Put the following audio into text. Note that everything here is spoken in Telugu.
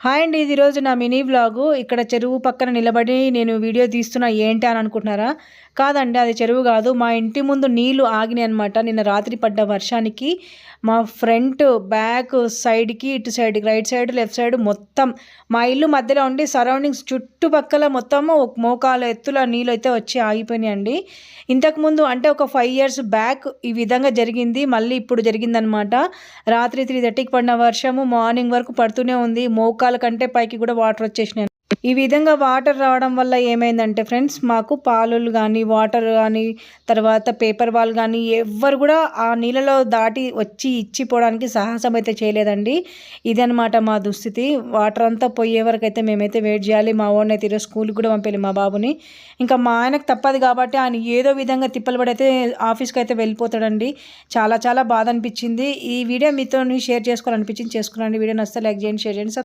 హాయ్ అండి. ఇది ఈరోజు నా మినీ వ్లాగు. ఇక్కడ చెరువు పక్కన నిలబడి నేను వీడియో తీస్తున్నా ఏంటి అని అనుకుంటున్నారా? కాదండి, అది చెరువు కాదు. మా ఇంటి ముందు నీళ్లు ఆగినాయన్నమాట. నిన్న రాత్రి పడ్డ వర్షానికి మా ఫ్రంట్, బ్యాక్ సైడ్‌కి, ఇటు సైడ్‌కి, రైట్ సైడ్, లెఫ్ట్ సైడ్ మొత్తం మా ఇల్లు మధ్యలో ఉండి సరౌండింగ్స్ చుట్టుపక్కల మొత్తము మోకాలు ఎత్తుల నీళ్ళైతే వచ్చి ఆగిపోయినాయండి. ఇంతకుముందు అంటే ఒక 5 ఇయర్స్ బ్యాక్ ఈ విధంగా జరిగింది. మళ్ళీ ఇప్పుడు జరిగిందనమాట. రాత్రి 3:30కి పడిన వర్షము మార్నింగ్ వరకు పడుతూనే ఉంది. మోకాళ్ళ కంటే పైకి కూడా వాటర్ వచ్చేసినాయి. ఈ విధంగా వాటర్ రావడం వల్ల ఏమైందంటే ఫ్రెండ్స్, మాకు పాలులు కానీ, వాటర్ కానీ, తర్వాత పేపర్ బాల్ కానీ ఎవ్వరు కూడా ఆ నీళ్ళలో దాటి వచ్చి ఇచ్చిపోవడానికి సాహసం అయితే చేయలేదండి. ఇదనమాట మా దుస్థితి. వాటర్ అంతా పోయే వరకు అయితే మేమైతే వెయిట్ చేయాలి. మా వాడిని అయితే ఈరోజు స్కూల్కి కూడా పంపాలి మా బాబుని. ఇంకా మా ఆయనకు తప్పదు కాబట్టి ఆయన ఏదో విధంగా తిప్పలు పడైతే ఆఫీస్కి అయితే వెళ్ళిపోతాడండి. చాలా చాలా బాధ అనిపించింది. ఈ వీడియో మీతో షేర్ చేసుకోవాలనిపించింది, చేసుకున్నాను. వీడియో నచ్చితే లైక్ చేయండి, షేర్ చేయండి.